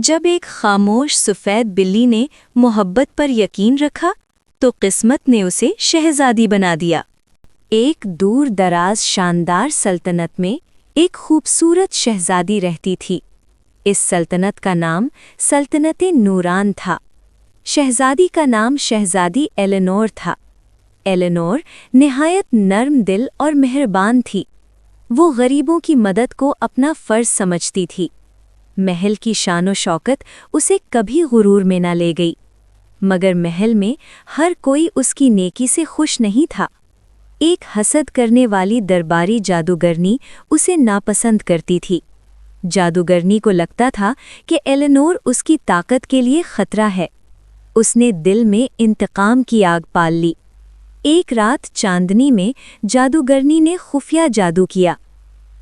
جب ایک خاموش سفید بلی نے محبت پر یقین رکھا تو قسمت نے اسے شہزادی بنا دیا۔ ایک دور دراز شاندار سلطنت میں ایک خوبصورت شہزادی رہتی تھی۔ اس سلطنت کا نام سلطنت نوران تھا۔ شہزادی کا نام شہزادی ایلینور تھا۔ ایلینور نہایت نرم دل اور مہربان تھی۔ وہ غریبوں کی مدد کو اپنا فرض سمجھتی تھی۔ محل کی شان و شوکت اسے کبھی غرور میں نہ لے گئی، مگر محل میں ہر کوئی اس کی نیکی سے خوش نہیں تھا۔ ایک حسد کرنے والی درباری جادوگرنی اسے ناپسند کرتی تھی۔ جادوگرنی کو لگتا تھا کہ ایلینور اس کی طاقت کے لیے خطرہ ہے۔ اس نے دل میں انتقام کی آگ پال لی۔ ایک رات چاندنی میں جادوگرنی نے خفیہ جادو کیا۔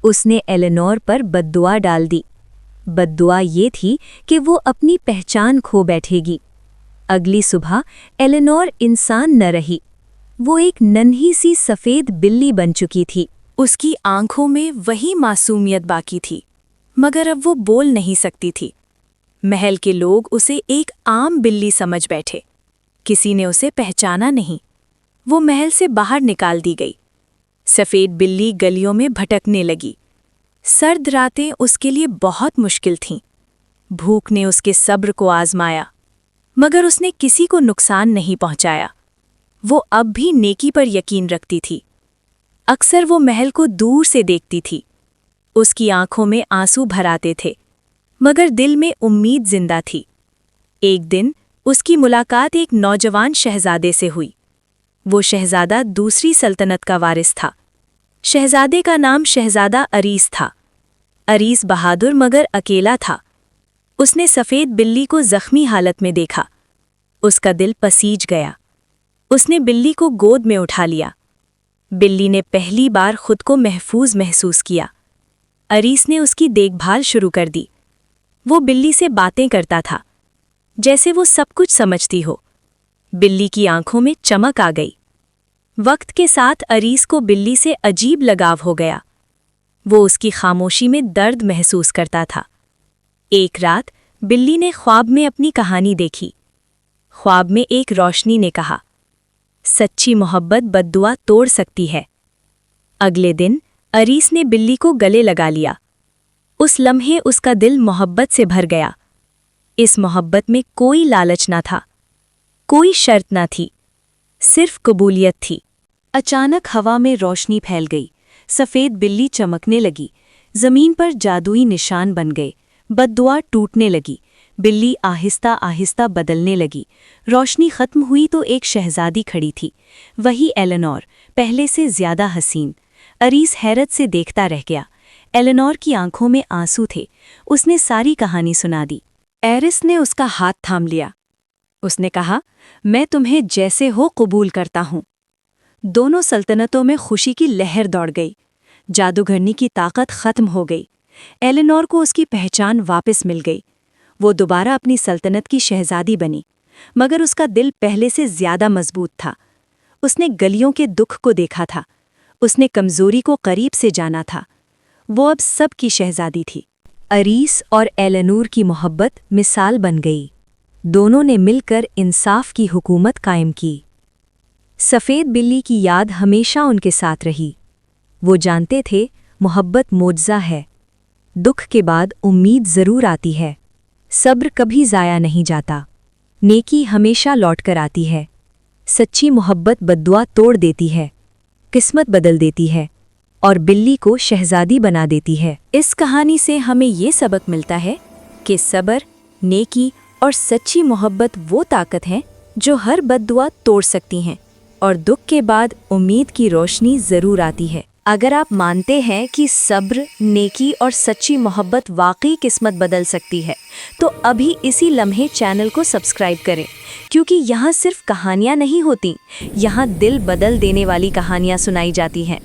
اس نے ایلینور پر بددعا ڈال دی۔ بددعا یہ تھی کہ وہ اپنی پہچان کھو بیٹھے گی۔ اگلی صبح ایلینور انسان نہ رہی۔ وہ ایک ننھی سی سفید بلی بن چکی تھی۔ اس کی آنکھوں میں وہی معصومیت باقی تھی، مگر اب وہ بول نہیں سکتی تھی۔ محل کے لوگ اسے ایک عام بلی سمجھ بیٹھے۔ کسی نے اسے پہچانا نہیں۔ وہ محل سے باہر نکال دی گئی۔ سفید بلی گلیوں میں بھٹکنے لگی۔ سرد راتیں اس کے لیے بہت مشکل تھیں۔ بھوک نے اس کے صبر کو آزمایا، مگر اس نے کسی کو نقصان نہیں پہنچایا۔ وہ اب بھی نیکی پر یقین رکھتی تھی۔ اکثر وہ محل کو دور سے دیکھتی تھی۔ اس کی آنکھوں میں آنسو بھر آتے تھے، مگر دل میں امید زندہ تھی۔ ایک دن اس کی ملاقات ایک نوجوان شہزادے سے ہوئی۔ وہ شہزادہ دوسری سلطنت کا وارث تھا۔ شہزادے کا نام شہزادہ اریس تھا۔ اریس بہادر مگر اکیلا تھا۔ اس نے سفید بلی کو زخمی حالت میں دیکھا۔ اس کا دل پسیج گیا۔ اس نے بلی کو گود میں اٹھا لیا۔ بلی نے پہلی بار خود کو محفوظ محسوس کیا۔ اریس نے اس کی دیکھ بھال شروع کر دی۔ وہ بلی سے باتیں کرتا تھا، جیسے وہ سب کچھ سمجھتی ہو۔ بلی کی آنکھوں میں چمک آ گئی۔ وقت کے ساتھ اریس کو بلی سے عجیب لگاؤ ہو گیا۔ وہ اس کی خاموشی میں درد محسوس کرتا تھا۔ ایک رات بلی نے خواب میں اپنی کہانی دیکھی۔ خواب میں ایک روشنی نے کہا، سچی محبت بددعا توڑ سکتی ہے۔ اگلے دن اریس نے بلی کو گلے لگا لیا۔ اس لمحے اس کا دل محبت سے بھر گیا۔ اس محبت میں کوئی لالچ نہ تھا، کوئی شرط نہ تھی، صرف قبولیت تھی۔ اچانک ہوا میں روشنی پھیل گئی۔ سفید بلی چمکنے لگی۔ زمین پر جادوئی نشان بن گئے۔ بددعا ٹوٹنے لگی۔ بلی آہستہ آہستہ بدلنے لگی۔ روشنی ختم ہوئی تو ایک شہزادی کھڑی تھی، وہی ایلینور، پہلے سے زیادہ حسین۔ اریس حیرت سے دیکھتا رہ گیا۔ ایلینور کی آنکھوں میں آنسو تھے۔ اس نے ساری کہانی سنا دی۔ ایرس نے اس کا ہاتھ تھام لیا۔ اس نے کہا، میں تمہیں جیسے ہو قبول کرتا ہوں۔ دونوں سلطنتوں میں خوشی کی لہر دوڑ گئی۔ جادوگرنی کی طاقت ختم ہو گئی۔ ایلینور کو اس کی پہچان واپس مل گئی۔ وہ دوبارہ اپنی سلطنت کی شہزادی بنی، مگر اس کا دل پہلے سے زیادہ مضبوط تھا۔ اس نے گلیوں کے دکھ کو دیکھا تھا۔ اس نے کمزوری کو قریب سے جانا تھا۔ وہ اب سب کی شہزادی تھی۔ اریس اور ایلینور کی محبت مثال بن گئی۔ دونوں نے مل کر انصاف کی حکومت قائم کی۔ سفید بلی کی یاد ہمیشہ ان کے ساتھ رہی۔ وہ جانتے تھے محبت معجزہ ہے۔ دکھ کے بعد امید ضرور آتی ہے۔ صبر کبھی ضائع نہیں جاتا۔ نیکی ہمیشہ لوٹ کر آتی ہے۔ سچی محبت بددعا توڑ دیتی ہے، قسمت بدل دیتی ہے، اور بلی کو شہزادی بنا دیتی ہے۔ اس کہانی سے ہمیں یہ سبق ملتا ہے کہ صبر، نیکی اور سچی محبت وہ طاقت ہیں جو ہر بددعا توڑ سکتی ہیں، اور دکھ کے بعد امید کی روشنی ضرور آتی ہے۔ اگر آپ مانتے ہیں کہ صبر، نیکی اور سچی محبت واقعی قسمت بدل سکتی ہے، تو ابھی اسی لمحے چینل کو سبسکرائب کریں، کیونکہ یہاں صرف کہانیاں نہیں ہوتیں، یہاں دل بدل دینے والی کہانیاں سنائی جاتی ہیں۔